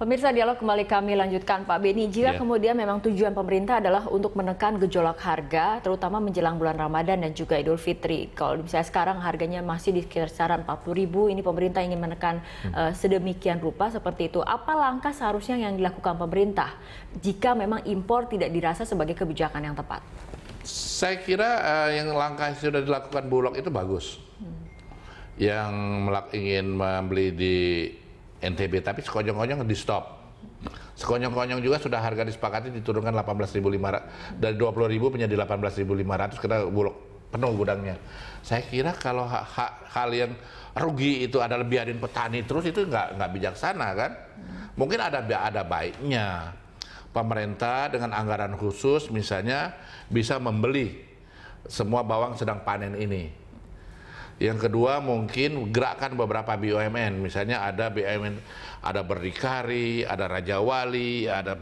Pemirsa, dialog kembali kami lanjutkan, Pak Beni. Jika kemudian memang tujuan pemerintah adalah untuk menekan gejolak harga, terutama menjelang bulan Ramadan dan juga Idul Fitri. Kalau misalnya sekarang harganya masih di kisaran 40.000, ini pemerintah ingin menekan sedemikian rupa seperti itu. Apa langkah seharusnya yang dilakukan pemerintah jika memang impor tidak dirasa sebagai kebijakan yang tepat? Saya kira yang langkah yang sudah dilakukan Bulog itu bagus. Yang ingin membeli di NTB, tapi sekonyong-konyong di stop. Sekonyong-konyong juga sudah harga disepakati diturunkan 18.500 dari 20.000 menjadi 18.500 karena Bulog penuh gudangnya. Saya kira kalau hal yang rugi itu adalah biarin petani terus, itu nggak bijaksana kan. Mungkin ada baiknya pemerintah dengan anggaran khusus misalnya bisa membeli semua bawang sedang panen ini. Yang kedua mungkin gerakkan beberapa BUMN, misalnya ada BUMN, ada Berdikari, ada Raja Wali, ada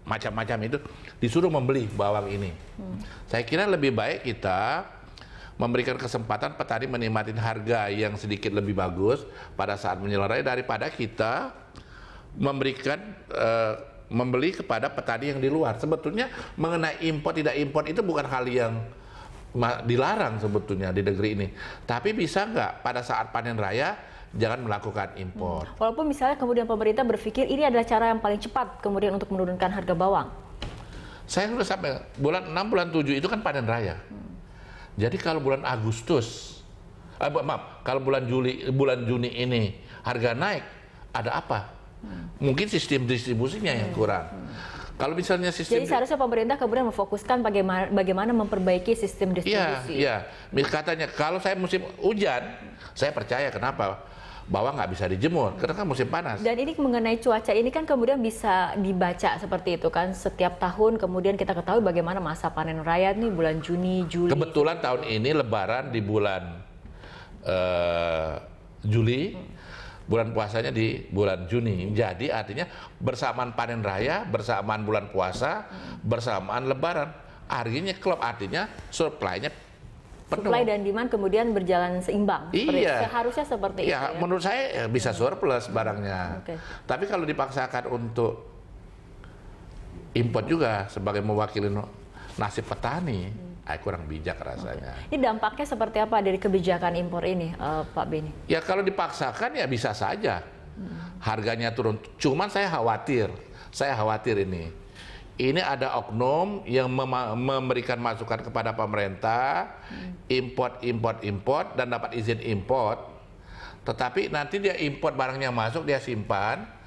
macam-macam itu disuruh membeli bawang ini. Saya kira lebih baik kita memberikan kesempatan petani menikmati harga yang sedikit lebih bagus pada saat menyelerai daripada kita memberikan membeli kepada petani yang di luar. Sebetulnya mengenai impor tidak impor itu bukan hal yang dilarang sebetulnya di negeri ini. Tapi bisa nggak pada saat panen raya jangan melakukan impor. Walaupun misalnya kemudian pemerintah berpikir ini adalah cara yang paling cepat kemudian untuk menurunkan harga bawang. Saya sudah sampai bulan 6, bulan 7 itu kan panen raya. Jadi kalau bulan Agustus, kalau bulan Juni ini harga naik, ada apa? Mungkin sistem distribusinya yang kurang. Kalau misalnya Jadi seharusnya pemerintah kemudian memfokuskan bagaimana memperbaiki sistem distribusi. Iya. Katanya kalau saya musim hujan, saya percaya kenapa? Bawang nggak bisa dijemur, karena kan musim panas. Dan ini mengenai cuaca ini kan kemudian bisa dibaca seperti itu kan. Setiap tahun kemudian kita ketahui bagaimana masa panen raya nih bulan Juni, Juli. Kebetulan tahun ini Lebaran di bulan Juli. Bulan puasanya di bulan Juni, jadi artinya bersamaan panen raya, bersamaan bulan puasa, bersamaan Lebaran, artinya klop, artinya supply-nya penuh. Supply dan demand kemudian berjalan seimbang. Iya. Seharusnya seperti itu. Ya, menurut saya bisa surplus barangnya. Tapi kalau dipaksakan untuk impor juga sebagai mewakili nasib petani, kurang bijak rasanya. Ini dampaknya seperti apa dari kebijakan impor ini, Pak Beni? Ya kalau dipaksakan ya bisa saja harganya turun. Cuman saya khawatir ini ada oknum yang memberikan masukan kepada pemerintah import dan dapat izin import. Tetapi nanti dia import barangnya masuk, dia simpan.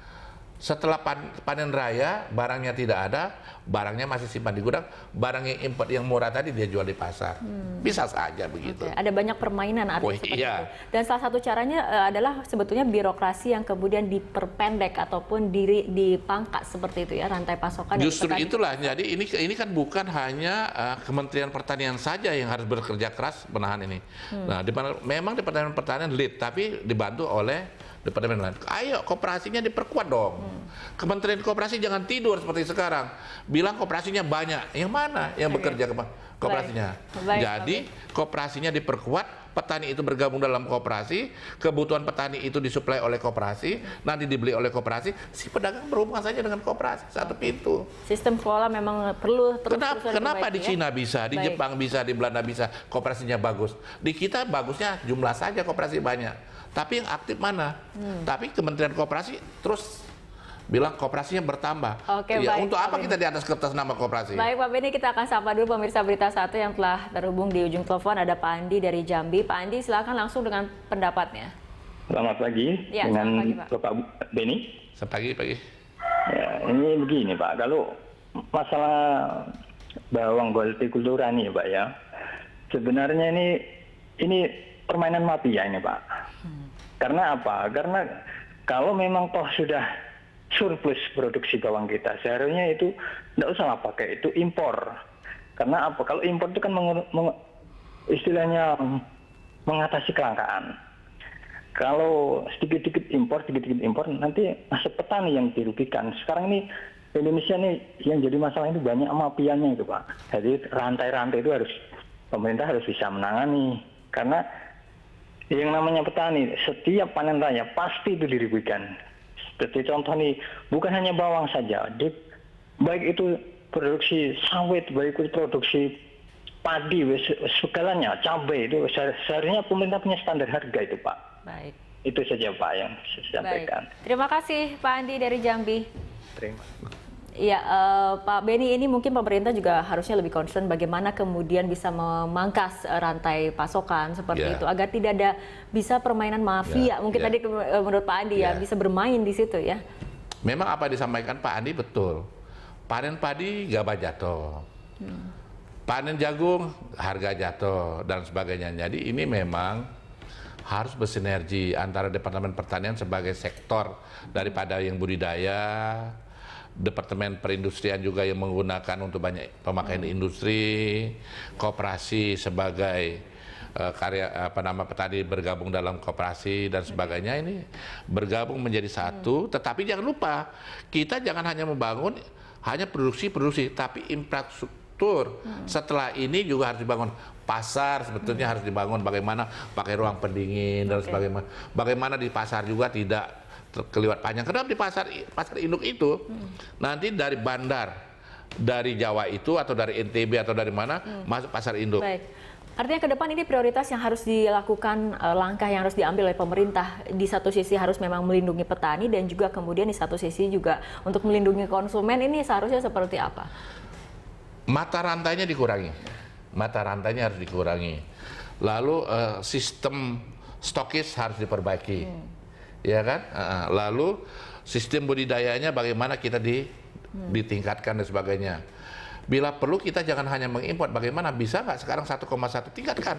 Setelah panen raya barangnya tidak ada, barangnya masih simpan di gudang, barang yang import yang murah tadi dia jual di pasar. Bisa saja begitu. Ada banyak permainan artinya seperti itu. Dan salah satu caranya adalah sebetulnya birokrasi yang kemudian diperpendek ataupun dipangkas seperti itu ya, rantai pasokan. Justru itulah, jadi ini kan bukan hanya Kementerian Pertanian saja yang harus bekerja keras menahan ini. Nah, memang Departemen Pertanian lead, tapi dibantu oleh Departemen lain. Ayo koperasinya diperkuat dong. Kementerian Koperasi jangan tidur seperti sekarang. Bilang koperasinya banyak. Yang mana yang bekerja koperasinya? Jadi koperasinya diperkuat, petani itu bergabung dalam koperasi, kebutuhan petani itu disuplai oleh koperasi, nanti dibeli oleh koperasi, si pedagang berhubungan saja dengan koperasi, satu pintu. Sistem kelola memang perlu terus. Kenapa di Cina bisa, di Jepang bisa, di Belanda bisa, koperasinya bagus. Di kita bagusnya jumlah saja koperasi banyak. Tapi yang aktif mana? Tapi Kementerian Koperasi terus bilang koperasinya bertambah. Untuk apa kita di atas kertas nama koperasi? Baik Pak Beni, kita akan sapa dulu pemirsa Berita Satu yang telah terhubung di ujung telepon. Ada Pak Andi dari Jambi. Pak Andi, silakan langsung dengan pendapatnya. Selamat pagi dengan Bapak Beni. Selamat pagi. Ya, ini begini Pak, kalau masalah bawang hortikultura nih Pak ya, sebenarnya ini permainan mafia ini Pak. Karena apa? Karena kalau memang toh sudah surplus produksi bawang kita, seharusnya itu tidak usah pakai itu impor. Karena apa? Kalau impor itu kan istilahnya mengatasi kelangkaan. Kalau sedikit-sedikit impor, nanti nasib petani yang dirugikan. Sekarang ini Indonesia nih yang jadi masalah ini banyak mafianya itu Pak. Jadi rantai-rantai itu pemerintah harus bisa menangani. Karena yang namanya petani, setiap panen raya pasti itu dirugikan. Seperti contoh nih, bukan hanya bawang saja, baik itu produksi sawit, baik itu produksi padi, segalanya, cabai itu seharusnya pemerintah punya standar harga itu Pak. Baik. Itu saja Pak yang saya sampaikan. Baik. Terima kasih Pak Andi dari Jambi. Terima. Iya, Pak Beni, ini mungkin pemerintah juga harusnya lebih concern bagaimana kemudian bisa memangkas rantai pasokan seperti itu agar tidak ada bisa permainan mafia. Mungkin tadi menurut Pak Andi ya bisa bermain di situ ya. Memang apa disampaikan Pak Andi betul. Panen padi gabah jatuh. Panen jagung harga jatuh dan sebagainya. Jadi ini memang harus bersinergi antara Departemen Pertanian sebagai sektor daripada yang budidaya, Departemen Perindustrian juga yang menggunakan untuk banyak pemakaian industri, koperasi sebagai petani bergabung dalam koperasi dan sebagainya, ini bergabung menjadi satu. Tetapi jangan lupa kita jangan hanya membangun hanya produksi, tapi infrastruktur setelah ini juga harus dibangun. Pasar sebetulnya harus dibangun, bagaimana pakai ruang pendingin dan sebagainya. Bagaimana di pasar juga tidak keliwat panjang. Kenapa di pasar induk itu nanti dari bandar dari Jawa itu atau dari NTB atau dari mana masuk pasar induk. Baik. Artinya ke depan ini prioritas yang harus dilakukan, langkah yang harus diambil oleh pemerintah. Di satu sisi harus memang melindungi petani dan juga kemudian di satu sisi juga untuk melindungi konsumen. Ini seharusnya seperti apa? Mata rantainya dikurangi. Mata rantainya harus dikurangi. Lalu sistem stokis harus diperbaiki. Ya kan? Lalu sistem budidayanya bagaimana kita ditingkatkan dan sebagainya. Bila perlu kita jangan hanya mengimpor, bagaimana bisa nggak sekarang 1,1 tingkatkan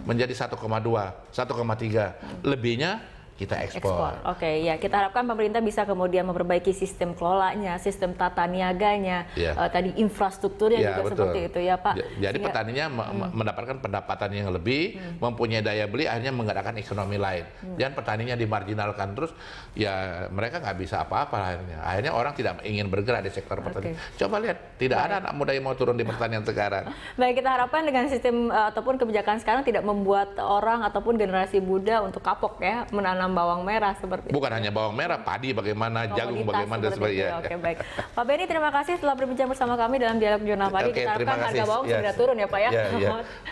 menjadi 1,2, 1,3, lebihnya kita ekspor. Oke, ya kita harapkan pemerintah bisa kemudian memperbaiki sistem kelolanya, sistem tata niaganya, tadi infrastrukturnya juga betul. Seperti itu ya Pak. Jadi petaninya mendapatkan pendapatan yang lebih, mempunyai daya beli, akhirnya menggerakkan ekonomi lain. Jangan petaninya dimarginalkan terus, ya mereka nggak bisa apa-apa akhirnya. Akhirnya orang tidak ingin bergerak di sektor pertanian. Coba lihat, tidak ada anak muda yang mau turun di pertanian sekarang. Baik, kita harapkan dengan sistem ataupun kebijakan sekarang tidak membuat orang ataupun generasi muda untuk kapok ya menanam bawang merah seperti Bukan hanya bawang merah, padi bagaimana, jagung bagaimana dan sebagainya. Oke, baik. Pak Beni, terima kasih telah berbincang bersama kami dalam Dialog Jurnal Padi. Kita harapkan harga bawang segera turun ya Pak ya.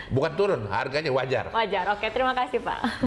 Bukan turun, harganya wajar. Wajar. Oke, terima kasih Pak.